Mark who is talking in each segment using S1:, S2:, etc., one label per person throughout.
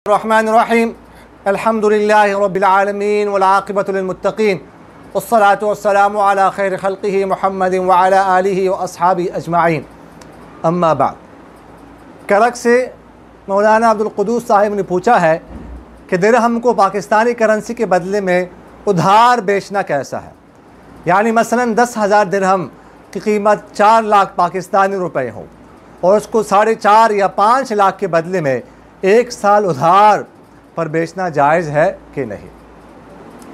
S1: रहमानिर्रहीम अल्हम्दुलिल्लाहि रब्बिल आलमीन वल आक़िबतु लिल मुत्तक़ीन वस्सलातु वस्सलामु अला खैरि खल्क़िही मुहम्मदिन व अला आलिही व अस्हाबिही अजमाइन अम्मा बाद। करक से मौलाना अब्दुल क़ुद्दूस साहिब ने पूछा है कि दिरहम को पाकिस्तानी करेंसी के बदले में उधार बेचना कैसा है। यानी मसलन 10,000 दिरहम की कीमत 4 लाख पाकिस्तानी रुपए हो और उसको 4.5 या 5 लाख के बदले में 1 साल उधार पर बेचना जायज़ है कि नहीं।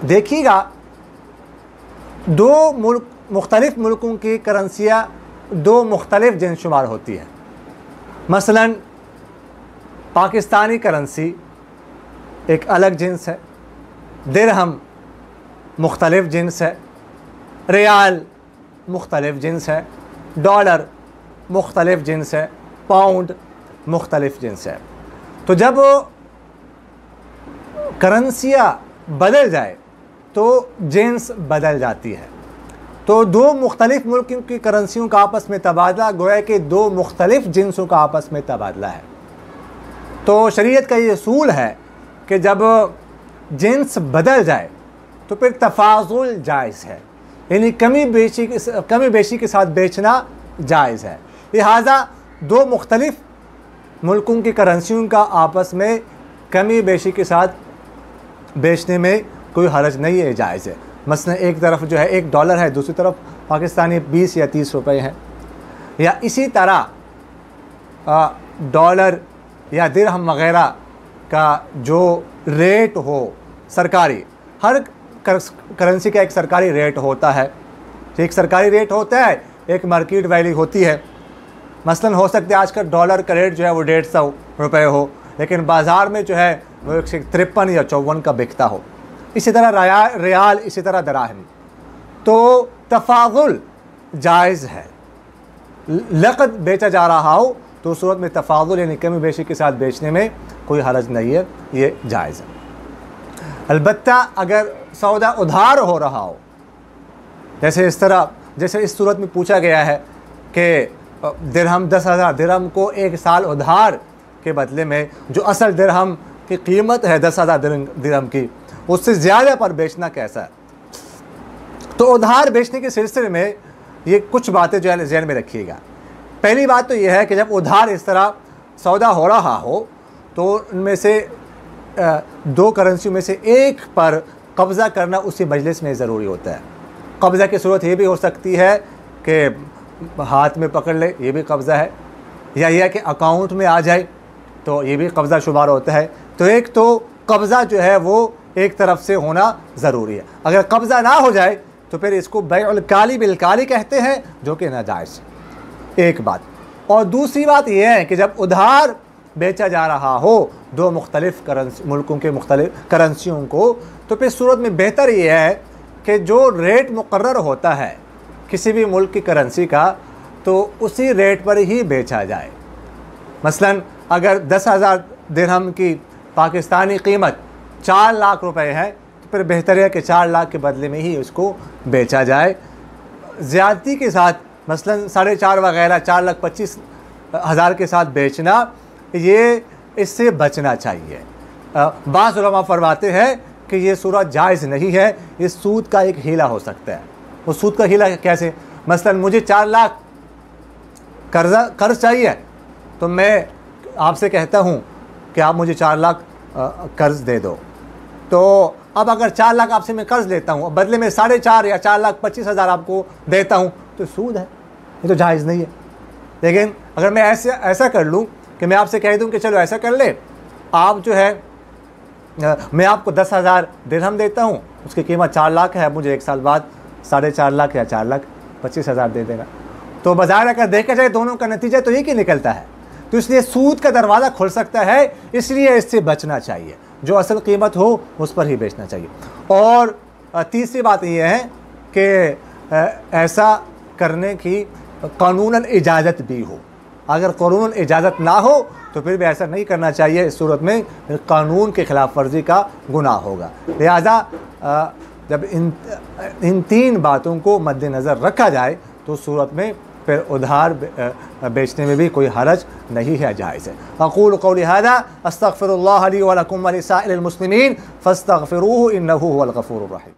S1: देखिएगा, दो मुख्तलिफ मुल्कों की करेंसियाँ दो मुख्तलिफ जिन्स शुमार होती है। मसलन पाकिस्तानी करेंसी एक अलग जिन्स है, दिरहम मुख्तलिफ जिन्स है, रियाल मुख्तलिफ जिन्स है, डॉलर मुख्तलिफ जिन्स है, पाउंड मुख्तलिफ जिन्स है। तो जब करेंसियाँ बदल जाए तो जिन्स बदल जाती है। तो दो मुख्तलिफ मुल्कों की करेंसियों का आपस में तबादला गोया कि दो मुख्तलिफ जिन्सों का आपस में तबादला है। तो शरीयत का ये असूल है कि जब जिन्स बदल जाए तो फिर तफाजुल जायज़ है, यानी कमी बेशी के साथ बेचना जायज़ है। लिहाजा दो मुख्तलिफ मुल्कों की करेंसियों का आपस में कमी बेशी के साथ बेचने में कोई हरज नहीं है, जायज़ है। मसलन एक तरफ जो है $1 है, दूसरी तरफ पाकिस्तानी 20 या 30 रुपए हैं। या इसी तरह डॉलर या दिरहम वग़ैरह का जो रेट हो सरकारी, हर करेंसी का एक सरकारी रेट होता है। एक सरकारी रेट होता है, एक मार्केट वैल्यू होती है। मसलन हो सकता है आज का डॉलर का रेट जो है वो 150 रुपये हो, लेकिन बाज़ार में जो है वो 153 या 54 का बिकता हो। इसी तरह रियाल, इसी तरह दराहम। तो तफाजुल जायज़ है। लक़द बेचा जा रहा हो तो उस सूरत में तफाजुल यानी कमी बेशी के साथ बेचने में कोई हरज नहीं है, ये जायज़ है। अलबत्ता अगर सौदा उधार हो रहा हो, जैसे इस सूरत में पूछा गया है कि दिरहम 10,000 दिरहम को 1 साल उधार के बदले में जो असल दिरहम की कीमत है 10,000 दिरहम की, उससे ज़्यादा पर बेचना कैसा है। तो उधार बेचने के सिलसिले में ये कुछ बातें जो है ज़हन में रखिएगा। पहली बात तो यह है कि जब उधार इस तरह सौदा हो रहा हो तो उनमें से दो करेंसियों में से एक पर कब्ज़ा करना उसी मजलिस में ज़रूरी होता है। कब्ज़ा की सूरत ये भी हो सकती है कि हाथ में पकड़ ले, ये भी कब्ज़ा है, या यह कि अकाउंट में आ जाए तो ये भी कब्ज़ा शुमार होता है। तो एक तो कब्ज़ा जो है वो एक तरफ से होना ज़रूरी है। अगर कब्ज़ा ना हो जाए तो फिर इसको बैउल काली बिल काली कहते हैं, जो कि नाजायज़, एक बात। और दूसरी बात यह है कि जब उधार बेचा जा रहा हो दो मुख्तलिफ मुल्कों के मुख्तलिफ करेंसियों को, तो फिर सूरत में बेहतर यह है कि जो रेट मुकर्रर होता है किसी भी मुल्क की करेंसी का, तो उसी रेट पर ही बेचा जाए। मसलन अगर 10,000 दिरहम की पाकिस्तानी कीमत 4 लाख रुपए है तो फिर बेहतर है कि 4 लाख के बदले में ही उसको बेचा जाए। ज़्यादती के साथ मसलन 4.5 वगैरह 4,25,000 के साथ बेचना, ये इससे बचना चाहिए। बाज़ उलमा फरमाते हैं कि ये सूरत जायज़ नहीं है, इस सूद का एक हीला हो सकता है। वो सूद का हीला कैसे? मसलन मुझे 4 लाख कर्ज चाहिए तो मैं आपसे कहता हूँ कि आप मुझे 4 लाख कर्ज दे दो। तो अब अगर 4 लाख आपसे मैं कर्ज लेता हूँ, बदले में 4.5 या 4,25,000 आपको देता हूँ, तो सूद है, ये तो जायज़ नहीं है। लेकिन अगर मैं ऐसा कर लूँ कि मैं आपसे कह दूँ कि चलो ऐसा कर ले, आप जो है मैं आपको 10,000 दिरहम देता हूँ, उसकी कीमत 4 लाख है, मुझे 1 साल बाद 4.5 लाख या 4,25,000 दे देना। तो बाजार अगर देखा जाए दोनों का नतीजा तो एक ही निकलता है। तो इसलिए सूद का दरवाज़ा खुल सकता है, इसलिए इससे बचना चाहिए। जो असल कीमत हो उस पर ही बेचना चाहिए। और तीसरी बात यह है कि ऐसा करने की कानूनन इजाज़त भी हो। अगर कानूनन इजाज़त ना हो तो फिर भी ऐसा नहीं करना चाहिए। इस सूरत में कानून के ख़िलाफ़ वर्जी का गुनाह होगा। लिहाजा जब इन 3 बातों को मद्देनज़र रखा जाए तो सूरत में फिर उधार बेचने में भी कोई हरज नहीं है, जायज़ है। अक़ूलु क़ौली हाज़ा अस्तग़फ़िरुल्लाह ली व लकुम व लिसाइरिल मुस्लिमीन फ़स्तग़फ़िरूहु इन्नहु हुवल गफ़ूरुर रहीम।